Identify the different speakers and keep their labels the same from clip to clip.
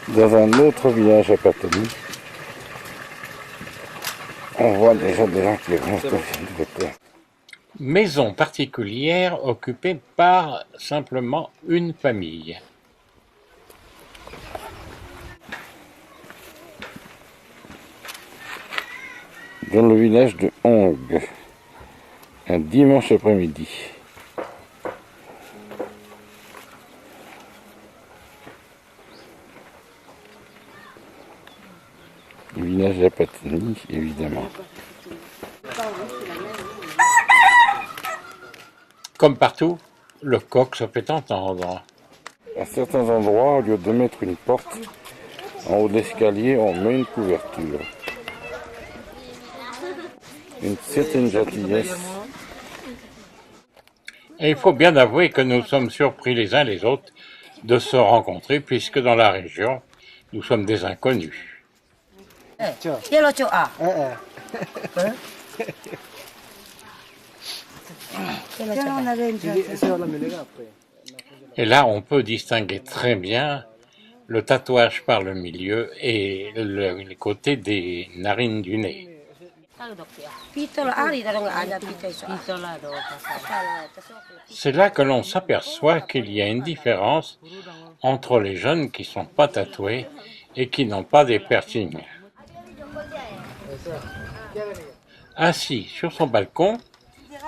Speaker 1: Dans un autre village à Patani, on voit déjà des gens qui restent de côté.
Speaker 2: Maison particulière occupée par simplement une famille.
Speaker 1: Dans le village de Hong, un dimanche après-midi. Le village de Patani, évidemment.
Speaker 2: Comme partout, le coq se fait entendre.
Speaker 1: À certains endroits, au lieu de mettre une porte, en haut de l'escalier, on met une couverture. Une certaine gentillesse.
Speaker 2: Et il faut bien avouer que nous sommes surpris les uns les autres de se rencontrer, puisque dans la région, nous sommes des inconnus. Et là, on peut distinguer très bien le tatouage par le milieu et les côtés des narines du nez. C'est là que l'on s'aperçoit qu'il y a une différence entre les jeunes qui ne sont pas tatoués et qui n'ont pas des piercings. Assis sur son balcon,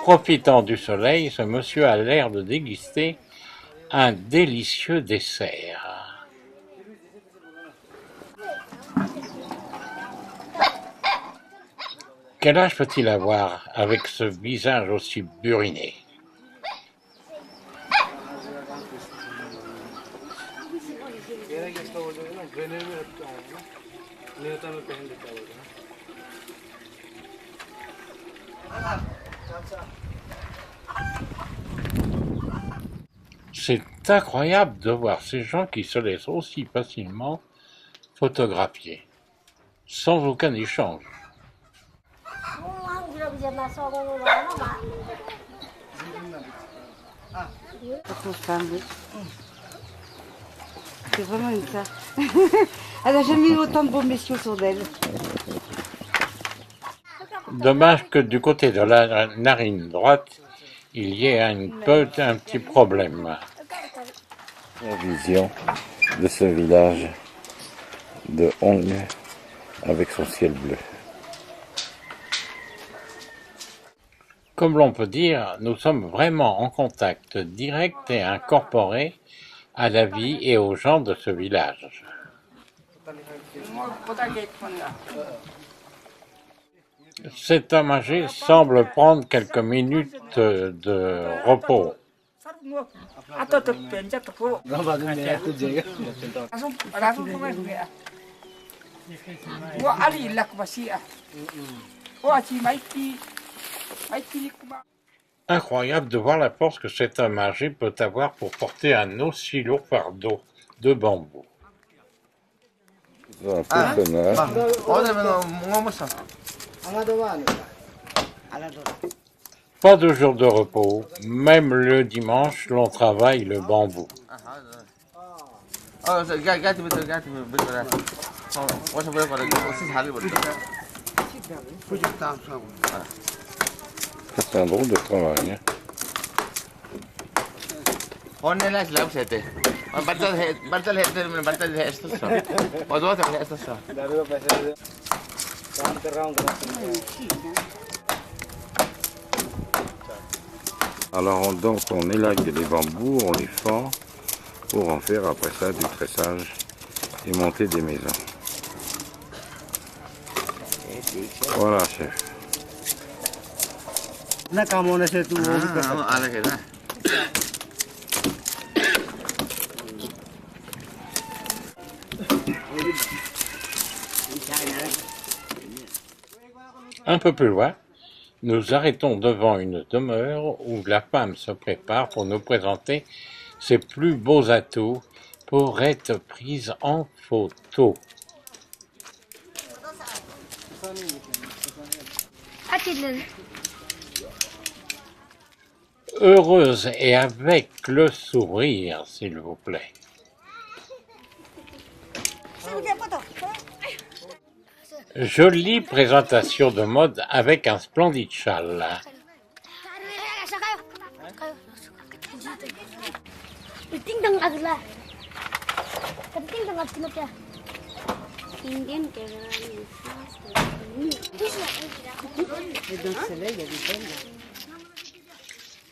Speaker 2: profitant du soleil, ce monsieur a l'air de déguster un délicieux dessert. Quel âge peut-il avoir avec ce visage aussi buriné? C'est incroyable de voir ces gens qui se laissent aussi facilement photographier, sans aucun échange.
Speaker 3: C'est vraiment une ça. Elle n'a jamais eu autant de beaux messieurs sur d'elle.
Speaker 2: Dommage que du côté de la narine droite, il y ait un petit problème.
Speaker 1: La vision de ce village de Hong avec son ciel bleu.
Speaker 2: Comme l'on peut dire, nous sommes vraiment en contact direct et incorporé à la vie et aux gens de ce village. Cet homme âgé semble prendre quelques minutes de repos. Incroyable de voir la force que cet homme âgé peut avoir pour porter un aussi lourd fardeau de bambou.
Speaker 1: Un personnage.
Speaker 2: Pas de jour de repos, même le dimanche, l'on travaille le bambou.
Speaker 1: C'est un drôle de travail. Hein. Alors donc on élague les bambous, on les fend pour en faire après ça du tressage et monter des maisons. Voilà chef.
Speaker 2: Un peu plus loin, nous arrêtons devant une demeure où la femme se prépare pour nous présenter ses plus beaux atouts pour être prise en photo. Heureuse et avec le sourire, s'il vous plaît. Jolie présentation de mode avec un splendide châle.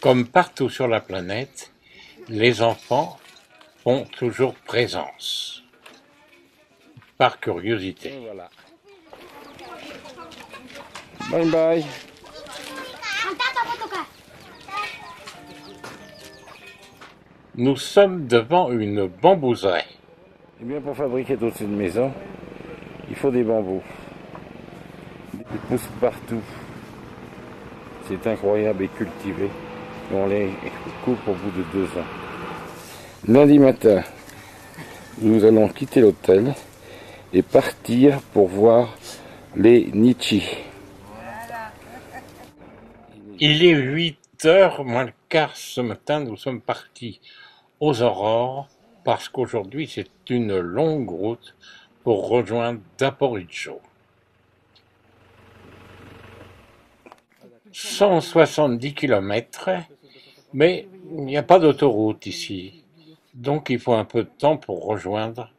Speaker 2: Comme partout sur la planète, les enfants font toujours présence, par curiosité.
Speaker 1: Voilà. Bye bye.
Speaker 2: Nous sommes devant une bambouserie.
Speaker 1: Eh bien, pour fabriquer toute une maison, il faut des bambous. Ils poussent partout. C'est incroyable et cultivé. On les coupe au bout de 2 ans. Lundi matin, nous allons quitter l'hôtel et partir pour voir les Nietzsche.
Speaker 2: Il est 8h moins le quart ce matin, nous sommes partis aux aurores parce qu'aujourd'hui c'est une longue route pour rejoindre Daporidjo. 170 km, mais il n'y a pas d'autoroute ici, donc il faut un peu de temps pour rejoindre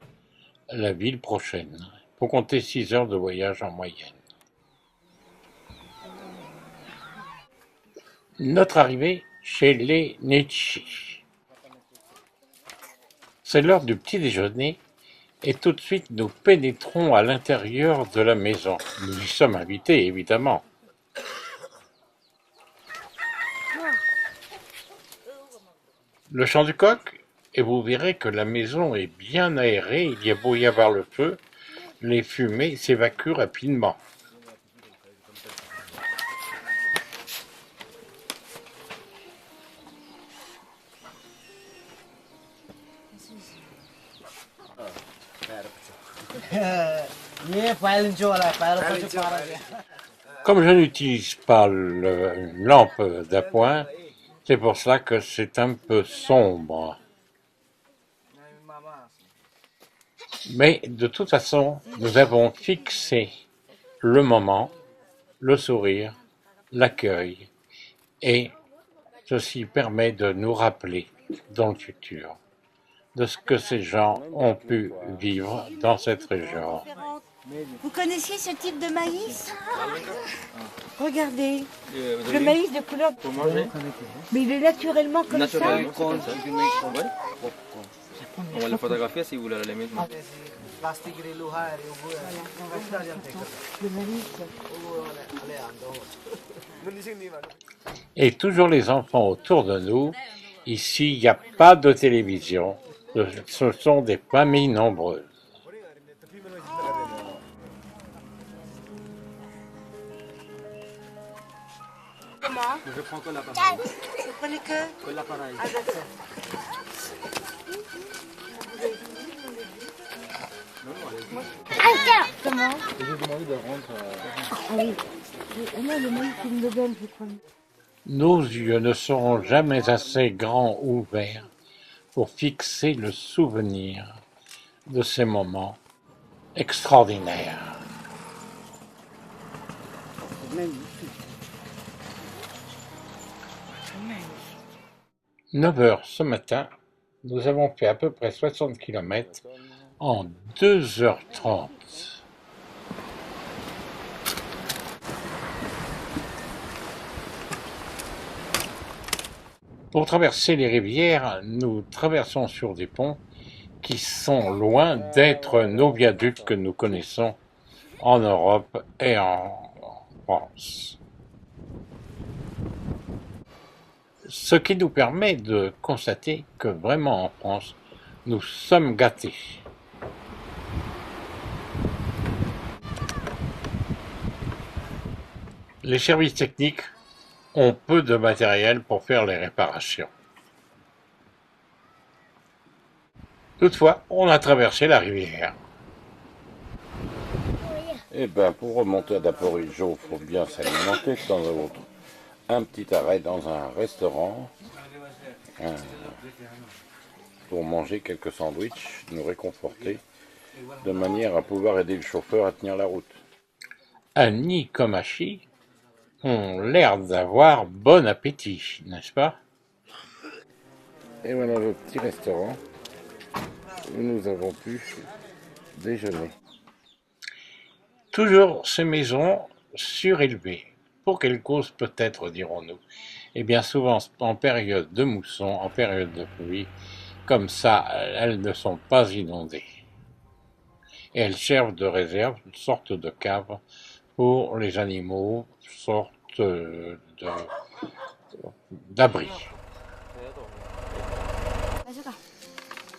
Speaker 2: la ville prochaine. Il faut compter 6 heures de voyage en moyenne. Notre arrivée chez les Nietzsche. C'est l'heure du petit déjeuner et tout de suite nous pénétrons à l'intérieur de la maison. Nous y sommes invités évidemment. Le chant du coq, et vous verrez que la maison est bien aérée, il y a beau y avoir le feu, les fumées s'évacuent rapidement. Comme je n'utilise pas une lampe d'appoint, c'est pour cela que c'est un peu sombre. Mais de toute façon, nous avons fixé le moment, le sourire, l'accueil, et ceci permet de nous rappeler dans le futur de ce que ces gens ont pu vivre dans cette région.
Speaker 3: Vous connaissiez ce type de maïs? Regardez, le maïs de couleur... Mais il est naturellement comme ça.
Speaker 4: On va le photographier si vous voulez à la limite.
Speaker 2: Et toujours les enfants autour de nous. Ici, il n'y a pas de télévision. Ce sont des familles nombreuses.
Speaker 3: Comment?
Speaker 4: Je prends que l'appareil.
Speaker 3: Vous prenez que?
Speaker 4: Que l'appareil.
Speaker 3: Ah d'accord. Comment?
Speaker 4: Je vais demander de rendre.
Speaker 3: Ah oui. Non, le maïs c'est une nouvelle, je crois.
Speaker 2: Nos yeux ne seront jamais assez grands ou ouverts pour fixer le souvenir de ces moments extraordinaires. 9 heures ce matin, nous avons fait à peu près 60 km en 2h30. Pour traverser les rivières, nous traversons sur des ponts qui sont loin d'être nos viaducs que nous connaissons en Europe et en France. Ce qui nous permet de constater que vraiment en France, nous sommes gâtés. Les services techniques ont peu de matériel pour faire les réparations. Toutefois, on a traversé la rivière.
Speaker 1: Eh bien, pour remonter à Daporidjo, il faut bien s'alimenter de temps à autre. Un petit arrêt dans un restaurant pour manger quelques sandwichs, nous réconforter de manière à pouvoir aider le chauffeur à tenir la route.
Speaker 2: Annie comme Hachi ont l'air d'avoir bon appétit, n'est-ce pas?
Speaker 1: Et voilà le petit restaurant où nous avons pu déjeuner.
Speaker 2: Toujours ces maisons surélevées. Pour quelle cause peut-être, dirons-nous? Eh bien souvent en période de mousson, en période de pluie, comme ça, elles ne sont pas inondées. Et elles servent de réserve, une sorte de cave pour les animaux, sorte d'abri.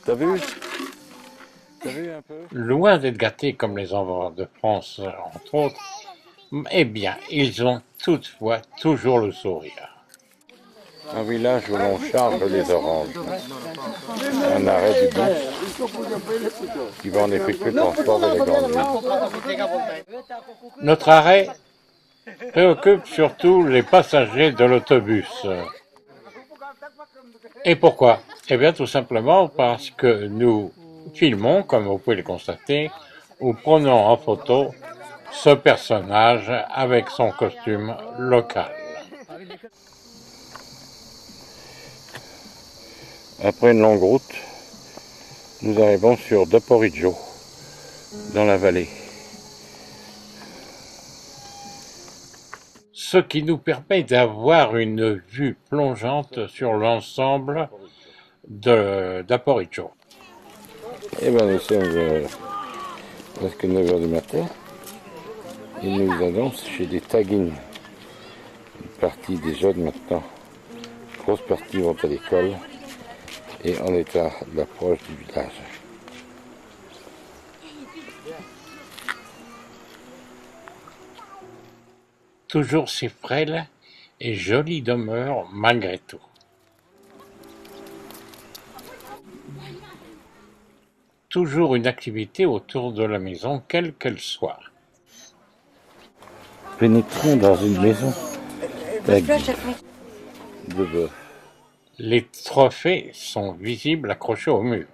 Speaker 1: T'as vu? T'as vu un peu?
Speaker 2: Loin d'être gâtés comme les enfants de France, entre autres, eh bien, ils ont toutefois toujours le sourire.
Speaker 1: Un village où l'on charge les oranges. Un arrêt du bus qui va en effectuer le transport de la grande ville.
Speaker 2: Notre arrêt préoccupe surtout les passagers de l'autobus. Et pourquoi? Eh bien, tout simplement parce que nous filmons, comme vous pouvez le constater, ou prenons en photo ce personnage avec son costume local.
Speaker 1: Après une longue route, nous arrivons sur Daporiggio, dans la vallée.
Speaker 2: Ce qui nous permet d'avoir une vue plongeante sur l'ensemble d'Aporiggio.
Speaker 1: Et bien nous sommes presque 9 h du matin et nous allons chez des taguines. Une partie des jeunes maintenant, grosse partie vont à l'école et on est à l'approche du village.
Speaker 2: Toujours si frêle et jolie demeure malgré tout. Toujours une activité autour de la maison, quelle qu'elle soit.
Speaker 1: Pénétrons dans une maison de bœuf.
Speaker 2: Les trophées sont visibles accrochés au mur.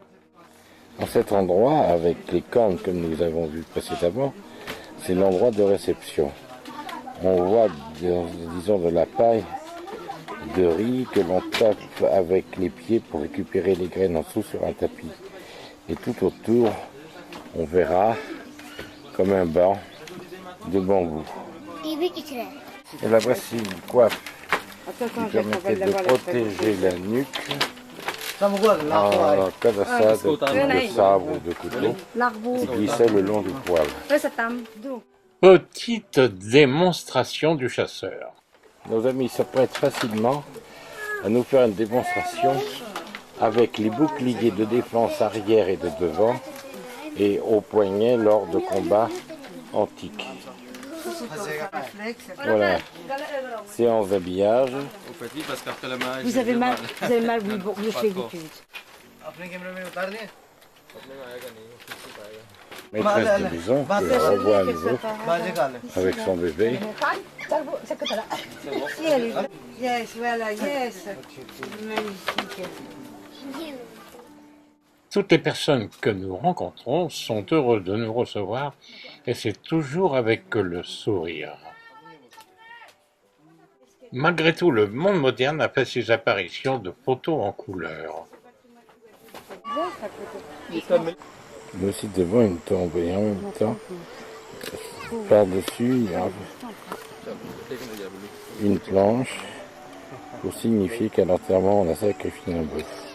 Speaker 1: En cet endroit, avec les cornes comme nous avons vu précédemment, c'est l'endroit de réception. On voit, disons, de la paille de riz que l'on tape avec les pieds pour récupérer les graines en dessous sur un tapis. Et tout autour, on verra comme un banc de bambou. Et là, voici une coiffe qui permettait de protéger la nuque en cas d'assaut de sabre ou de couteau qui glissait le long du poil.
Speaker 2: Petite démonstration du chasseur.
Speaker 1: Nos amis s'apprêtent facilement à nous faire une démonstration avec les boucliers de défense arrière et de devant et au poignet lors de combats antiques. Voilà, séance d'habillage.
Speaker 3: Vous avez mal, oui, bon, je fais vite.
Speaker 1: Maîtresse de maison que je revois à nouveau avec son bébé.
Speaker 3: Yes, voilà, yes. Magnifique.
Speaker 2: Toutes les personnes que nous rencontrons sont heureuses de nous recevoir et c'est toujours avec le sourire. Malgré tout, le monde moderne a fait ses apparitions de photos en couleur.
Speaker 1: Nous aussi devant une tombe et en même temps, par-dessus, il y a une planche pour signifier qu'à l'enterrement, on a sacrifié un bœuf.